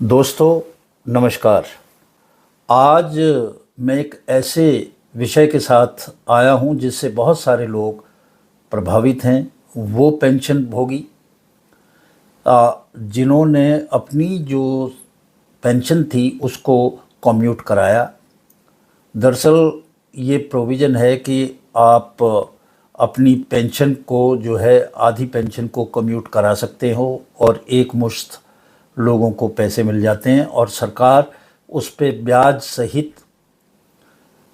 दोस्तों नमस्कार। आज मैं एक ऐसे विषय के साथ आया हूं जिससे बहुत सारे लोग प्रभावित हैं। वो पेंशन भोगी जिन्होंने अपनी जो पेंशन थी उसको कम्यूट कराया। दरअसल ये प्रोविज़न है कि आप अपनी पेंशन को जो है आधी पेंशन को कम्यूट करा सकते हो और एक मुश्त लोगों को पैसे मिल जाते हैं और सरकार उस पे ब्याज सहित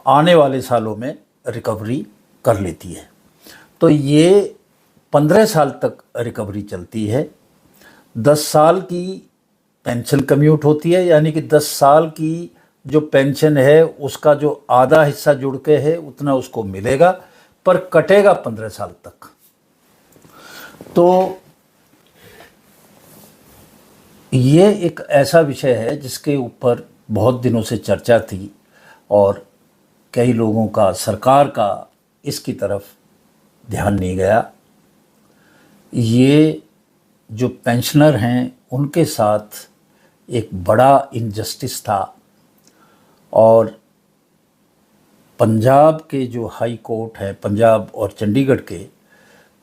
आने वाले सालों में रिकवरी कर लेती है। तो ये 15 साल तक रिकवरी चलती है। 10 साल की पेंशन कम्यूट होती है, यानी कि 10 साल की जो पेंशन है उसका जो आधा हिस्सा जुड़ के है उतना उसको मिलेगा, पर कटेगा 15 साल तक। तो ये एक ऐसा विषय है जिसके ऊपर बहुत दिनों से चर्चा थी और कई लोगों का, सरकार का इसकी तरफ ध्यान नहीं गया। ये जो पेंशनर हैं उनके साथ एक बड़ा इनजस्टिस था और पंजाब के जो हाई कोर्ट है, पंजाब और चंडीगढ़ के,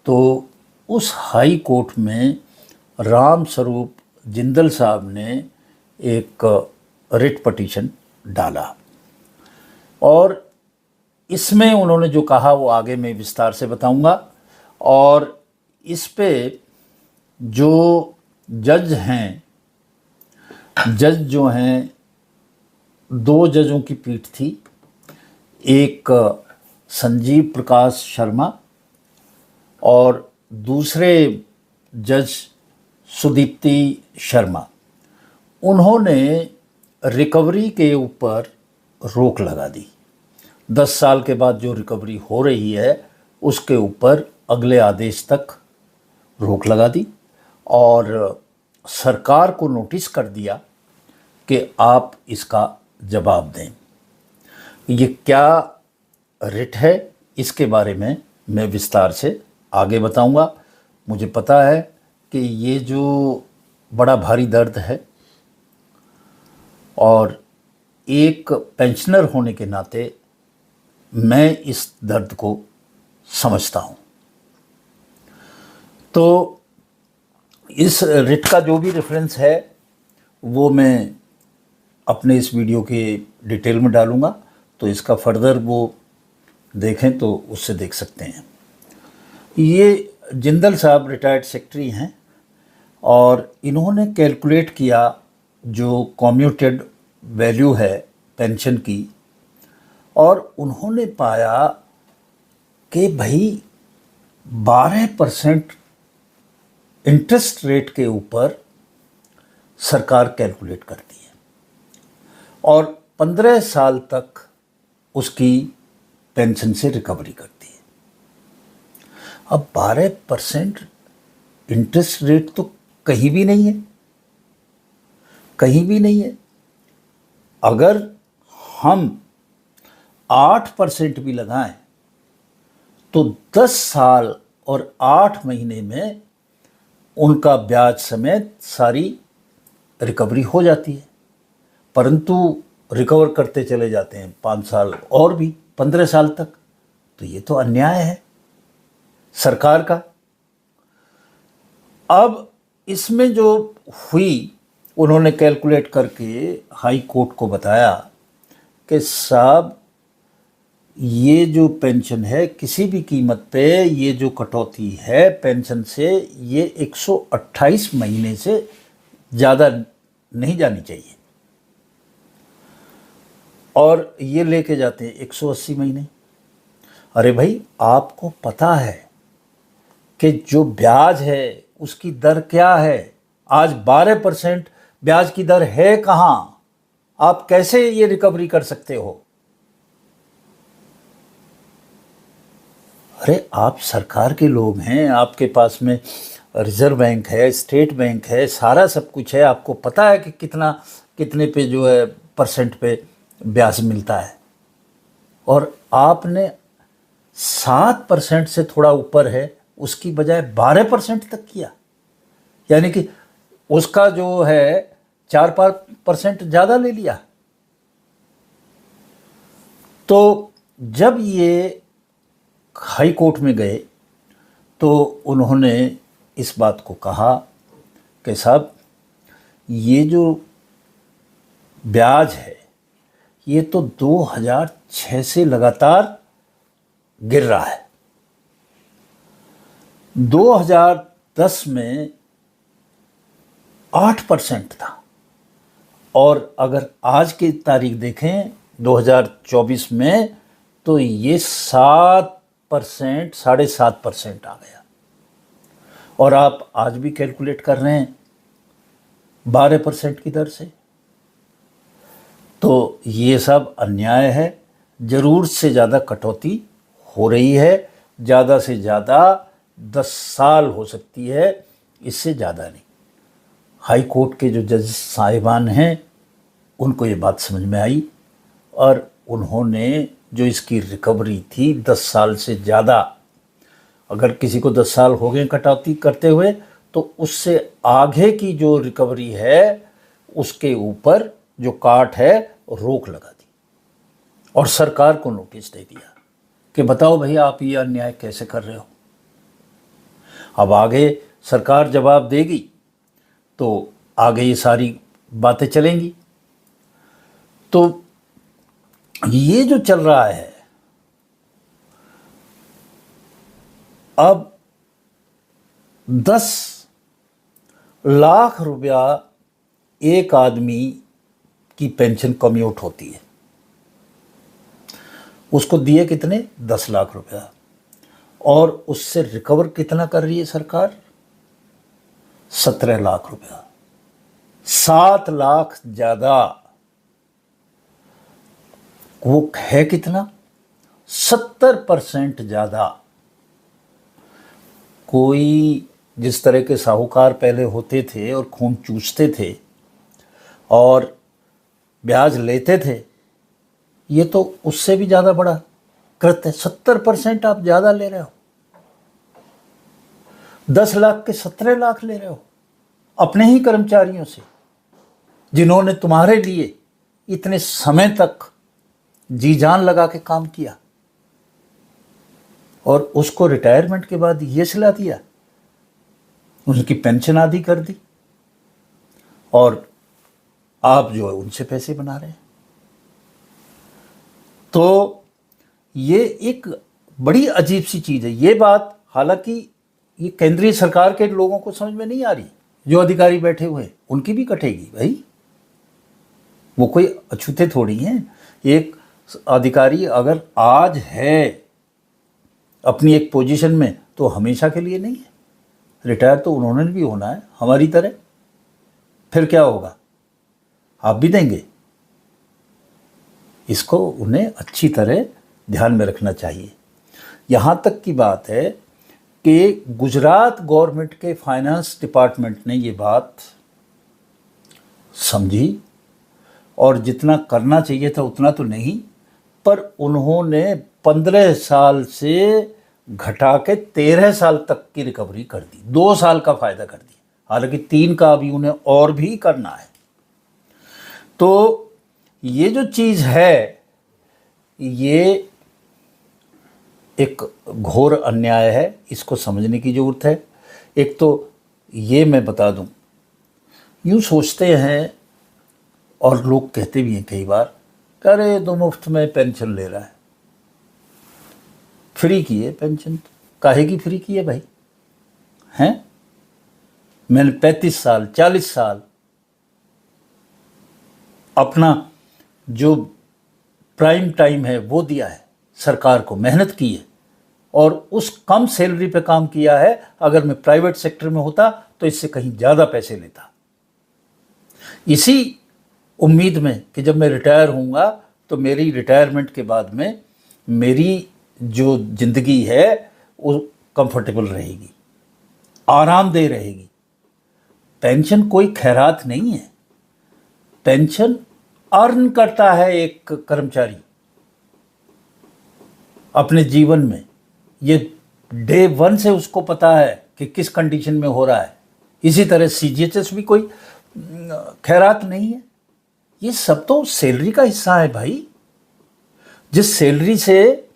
तो उस हाई कोर्ट में राम स्वरूप जिंदल साहब ने एक रिट पटिशन डाला और इसमें उन्होंने जो कहा वो आगे मैं विस्तार से बताऊंगा। और इस पे जो जज हैं, जज जो हैं, 2 जजों की पीठ थी। एक संजीव प्रकाश शर्मा और दूसरे जज सुदीप्ति शर्मा। उन्होंने रिकवरी के ऊपर रोक लगा दी। 10 साल के बाद जो रिकवरी हो रही है उसके ऊपर अगले आदेश तक रोक लगा दी और सरकार को नोटिस कर दिया कि आप इसका जवाब दें। ये क्या रिट है इसके बारे में मैं विस्तार से आगे बताऊंगा। मुझे पता है कि ये जो बड़ा भारी दर्द है और एक पेंशनर होने के नाते मैं इस दर्द को समझता हूँ। तो इस रिट का जो भी रेफरेंस है वो मैं अपने इस वीडियो के डिटेल में डालूँगा, तो इसका फर्दर वो देखें तो उससे देख सकते हैं। ये जिंदल साहब रिटायर्ड सेक्रेटरी हैं और इन्होंने कैलकुलेट किया जो कम्यूटेड वैल्यू है पेंशन की, और उन्होंने पाया कि भाई 12% इंटरेस्ट रेट के ऊपर सरकार कैलकुलेट करती है और 15 साल तक उसकी पेंशन से रिकवरी करती है। अब 12% इंटरेस्ट रेट तो कहीं भी नहीं है, कहीं भी नहीं है। अगर हम 8% भी लगाएं तो 10 साल और 8 महीने में उनका ब्याज समेत सारी रिकवरी हो जाती है, परंतु रिकवर करते चले जाते हैं 5 साल और भी 15 साल तक। तो ये तो अन्याय है सरकार का। अब इसमें जो हुई, उन्होंने कैलकुलेट करके हाई कोर्ट को बताया कि साहब ये जो पेंशन है किसी भी कीमत पे ये जो कटौती है पेंशन से, ये 128 महीने से ज़्यादा नहीं जानी चाहिए और ये लेके जाते हैं 180 महीने। अरे भाई, आपको पता है कि जो ब्याज है उसकी दर क्या है? आज 12% ब्याज की दर है कहाँ? आप कैसे ये रिकवरी कर सकते हो? अरे आप सरकार के लोग हैं, आपके पास में रिजर्व बैंक है, स्टेट बैंक है, सारा सब कुछ है। आपको पता है कि कितने पे जो है परसेंट पे ब्याज मिलता है, और आपने 7% से थोड़ा ऊपर है उसकी बजाय 12% तक किया। यानी कि उसका जो है 4% ज़्यादा ले लिया। तो जब ये हाई कोर्ट में गए तो उन्होंने इस बात को कहा कि साहब ये जो ब्याज है ये तो 2006 से लगातार गिर रहा है। 2010 में 8% था और अगर आज की तारीख देखें 2024 में तो ये 7%, 7.5% आ गया। और आप आज भी कैलकुलेट कर रहे हैं 12% की दर से। तो ये सब अन्याय है। ज़रूर से ज़्यादा कटौती हो रही है, ज़्यादा से ज़्यादा 10 साल हो सकती है, इससे ज़्यादा नहीं। हाई कोर्ट के जो जज साहिबान हैं उनको ये बात समझ में आई और उन्होंने जो इसकी रिकवरी थी 10 साल से ज़्यादा, अगर किसी को 10 साल हो गए कटौती करते हुए, तो उससे आगे की जो रिकवरी है उसके ऊपर जो काट है रोक लगा दी और सरकार को नोटिस दे दिया कि बताओ भाई आप ये अन्याय कैसे कर रहे हो। अब आगे सरकार जवाब देगी तो आगे ये सारी बातें चलेंगी। तो ये जो चल रहा है अब 10 लाख रुपया एक आदमी की पेंशन कम्यूट होती है, उसको दिए कितने 10 लाख रुपया, और उससे रिकवर कितना कर रही है सरकार 17 लाख रुपया, 7 लाख ज़्यादा। वो है कितना 70% ज़्यादा। कोई जिस तरह के साहूकार पहले होते थे और खून चूसते थे और ब्याज लेते थे, ये तो उससे भी ज़्यादा बड़ा कृत्य है। 70% आप ज़्यादा ले रहे हो, 10 लाख के 17 लाख ले रहे हो अपने ही कर्मचारियों से, जिन्होंने तुम्हारे लिए इतने समय तक जी जान लगा के काम किया, और उसको रिटायरमेंट के बाद ये सिला दिया, उनकी पेंशन आधी कर दी और आप जो है उनसे पैसे बना रहे हैं। तो ये एक बड़ी अजीब सी चीज़ है। ये बात हालांकि ये केंद्रीय सरकार के लोगों को समझ में नहीं आ रही, जो अधिकारी बैठे हुए हैं उनकी भी कटेगी भाई, वो कोई अछूते थोड़ी हैं। एक अधिकारी अगर आज है अपनी एक पोजीशन में तो हमेशा के लिए नहीं है, रिटायर तो उन्होंने भी होना है हमारी तरह। फिर क्या होगा, आप भी देंगे। इसको उन्हें अच्छी तरह ध्यान में रखना चाहिए। यहाँ तक की बात है कि गुजरात गवर्नमेंट के फाइनेंस डिपार्टमेंट ने ये बात समझी और जितना करना चाहिए था उतना तो नहीं, पर उन्होंने 15 साल से घटा के 13 साल तक की रिकवरी कर दी, 2 साल का फ़ायदा कर दिया। हालांकि 3 का अभी उन्हें और भी करना है। तो ये जो चीज़ है ये एक घोर अन्याय है, इसको समझने की ज़रूरत है। एक तो ये मैं बता दूं, यूँ सोचते हैं और लोग कहते भी हैं कई बार, अरे तो मुफ्त में पेंशन ले रहा है, फ्री की है पेंशन, काहे की फ्री की है भाई हैं? मैंने 35 साल 40 साल अपना जो प्राइम टाइम है वो दिया है, सरकार को मेहनत की है और उस कम सैलरी पे काम किया है। अगर मैं प्राइवेट सेक्टर में होता तो इससे कहीं ज़्यादा पैसे लेता, इसी उम्मीद में कि जब मैं रिटायर होऊंगा तो मेरी रिटायरमेंट के बाद में मेरी जो ज़िंदगी है वो कंफर्टेबल रहेगी, आरामदेह रहेगी। पेंशन कोई खैरात नहीं है, पेंशन अर्न करता है एक कर्मचारी अपने जीवन में। ये डे 1 से उसको पता है कि किस कंडीशन में हो रहा है। इसी तरह CGHS भी कोई खैरात नहीं है। ये सब तो सैलरी का हिस्सा है भाई। जिस सैलरी से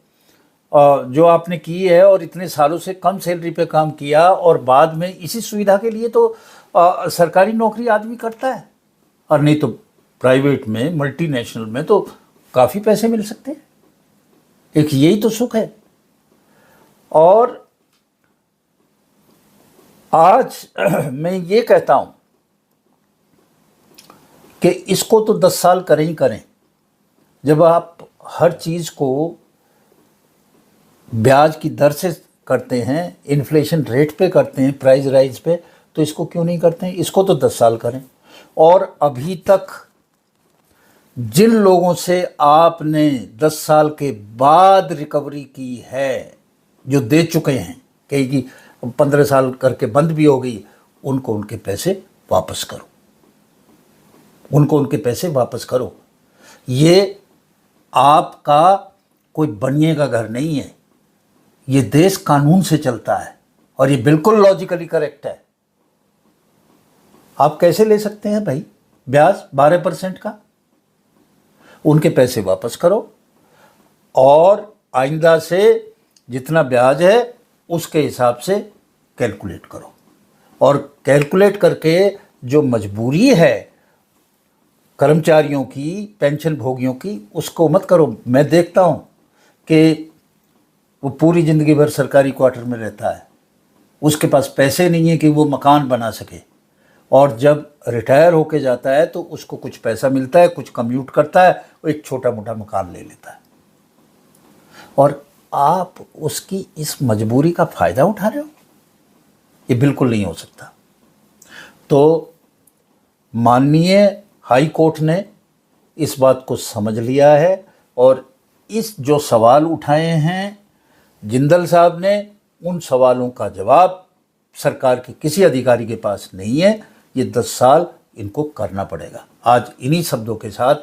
जो आपने की है और इतने सालों से कम सैलरी पे काम किया, और बाद में इसी सुविधा के लिए तो सरकारी नौकरी आदमी करता है, और नहीं तो प्राइवेट में, मल्टीनेशनल में तो काफ़ी पैसे मिल सकते हैं। एक यही तो सुख है। और आज मैं ये कहता हूं कि इसको तो 10 साल करें ही करें। जब आप हर चीज़ को ब्याज की दर से करते हैं, इन्फ्लेशन रेट पे करते हैं, प्राइस राइज पे, तो इसको क्यों नहीं करते हैं? इसको तो 10 साल करें। और अभी तक जिन लोगों से आपने 10 साल के बाद रिकवरी की है, जो दे चुके हैं, कहीं 15 साल करके बंद भी हो गई, उनको उनके पैसे वापस करो, उनको उनके पैसे वापस करो। ये आपका कोई बनिए का घर नहीं है, ये देश कानून से चलता है, और ये बिल्कुल लॉजिकली करेक्ट है। आप कैसे ले सकते हैं भाई ब्याज 12% का? उनके पैसे वापस करो, और आइंदा से जितना ब्याज है उसके हिसाब से कैलकुलेट करो, और कैलकुलेट करके जो मजबूरी है कर्मचारियों की, पेंशन भोगियों की, उसको मत करो। मैं देखता हूँ कि वो पूरी ज़िंदगी भर सरकारी क्वार्टर में रहता है, उसके पास पैसे नहीं है कि वो मकान बना सके, और जब रिटायर होके जाता है तो उसको कुछ पैसा मिलता है, कुछ कम्यूट करता है, वो एक छोटा मोटा मकान ले लेता है, और आप उसकी इस मजबूरी का फ़ायदा उठा रहे हो। ये बिल्कुल नहीं हो सकता। तो माननीय हाई कोर्ट ने इस बात को समझ लिया है, और इस जो सवाल उठाए हैं जिंदल साहब ने, उन सवालों का जवाब सरकार के किसी अधिकारी के पास नहीं है। ये 10 साल इनको करना पड़ेगा। आज इन्हीं शब्दों के साथ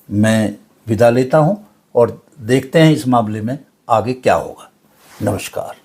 मैं विदा लेता हूं, और देखते हैं इस मामले में आगे क्या होगा। नमस्कार।